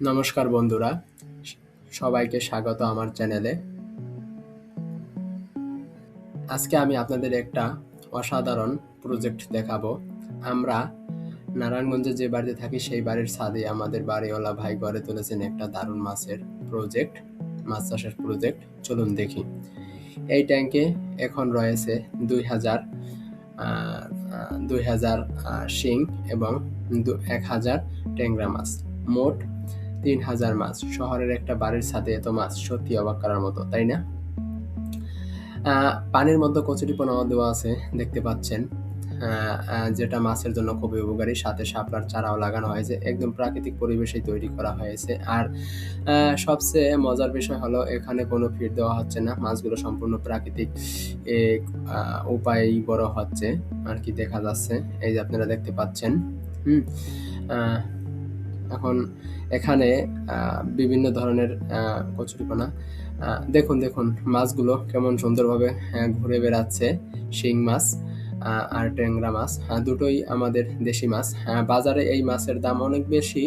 নমস্কার বন্ধুরা, সবাইকে স্বাগত আমার চ্যানেলে। আজকে আমি আপনাদের একটা অসাধারণ প্রজেক্ট দেখাবো। আমরা নারায়ণগঞ্জে যে বাড়িতে থাকি সেই বাড়ির ছাদে আমাদের বাড়িওয়ালা ভাই গড়ে তুলেছেন একটা দারুণ মাছ চাষের প্রজেক্ট। চলুন দেখি। এই ট্যাঙ্কে এখন রয়েছে 2000 শিং এবং 1000 ট্যাংরা মাছ, মোট 3000 মাছ। শহরের একটা বাড়ির ছাদে এত মাছ, সত্যি অবাক করার মতো, তাই না? পানির মধ্যে কচুরিপানা দেওয়া আছে, দেখতে পাচ্ছেন, যেটা মাছের জন্য খুবই উপকারী। সাথে শাপলার চারাও লাগানো হয়েছে, একদম প্রাকৃতিক পরিবেশেই তৈরি করা হয়েছে। আর সবচেয়ে মজার বিষয় হলো এখানে কোনো ফিড দেওয়া হচ্ছে না, মাছগুলো সম্পূর্ণ প্রাকৃতিক উপায়েই বড় হচ্ছে আর কি, দেখা যাচ্ছে। এই যে আপনারা দেখতে পাচ্ছেন। এখন এখানে বিভিন্ন ধরনের কচুরিপানা, দেখুন মাছগুলো কেমন সুন্দরভাবে ঘুরে বেড়াচ্ছে। শিং মাছ আর ট্যাংরা মাছ দুটোই আমাদের দেশি মাছ। বাজারে এই মাছের দাম অনেক বেশি।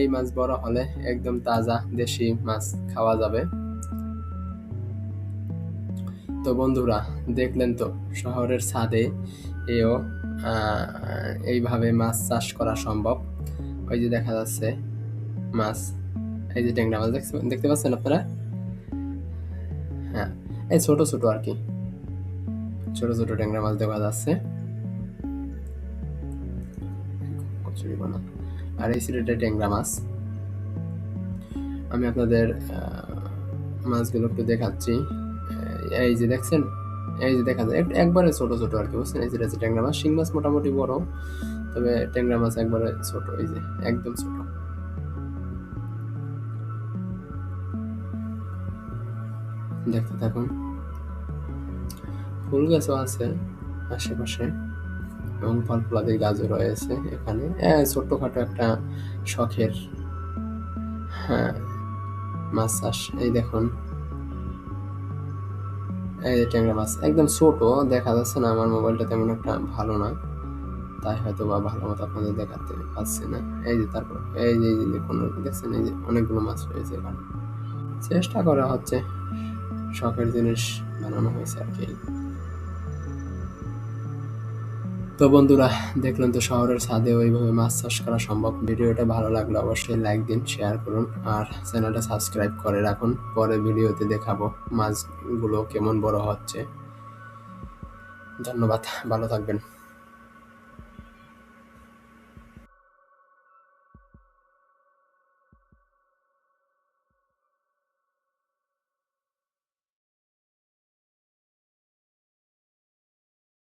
এই মাছ বড় হলে একদম তাজা দেশি মাছ খাওয়া যাবে। তো বন্ধুরা, দেখলেন তো, শহরের ছাদে এইভাবে মাছ চাষ করা সম্ভব। ওই যে দেখা যাচ্ছে মাছ, এই যে ট্যাংরা মাছ দেখতে পাচ্ছেন আপনারা। হ্যাঁ, এই ছোট আর কি, ছোট ট্যাংরা মাছ দেখা যাচ্ছে। আর এই সিলেটের ট্যাংরা মাছ। আমি আপনাদের মাছগুলো একটু দেখাচ্ছি। এই যে দেখছেন, এই যে দেখা যায় একবারে ছোট আর কি, বুঝছেন। এই যে ট্যাংরা মাছ। শিং মাছ মোটামুটি বড়, তবে ট্যাংরা মাছ একবারে ছোট, এই যে একদম ছোট। দেখতে থাকুন। ফুল গাছও আছে আশেপাশে এবং ফল ফলাদির গাছও রয়েছে এখানে। ছোট্টখাটো একটা শখের মাছ চাষ। এই দেখুন, এই যে ট্যাংরা মাছ একদম ছোট, দেখা যাচ্ছে না। আমার মোবাইলটা তেমন একটা ভালো না, তাই হয়তো বা ভালো মতো আপনাদের দেখাতে পারছি না। এই যে তারপর এই যে দেখুন, দেখছেন, এই যে অনেকগুলো মাছ রয়েছে এখানে। চেষ্টা করা হচ্ছে, শখের জিনিস বানানো হয়েছে আর কি। তো বন্ধুরা, দেখলেন তো, শহরের ছাদে ওইভাবে মাছ চাষ করা সম্ভব। ভিডিওটা ভালো লাগলে অবশ্যই লাইক দিন, শেয়ার করুন আর চ্যানেলটা সাবস্ক্রাইব করে রাখুন। পরে ভিডিওতে দেখাবো মাছগুলো কেমন বড় হচ্ছে। ধন্যবাদ, ভালো থাকবেন।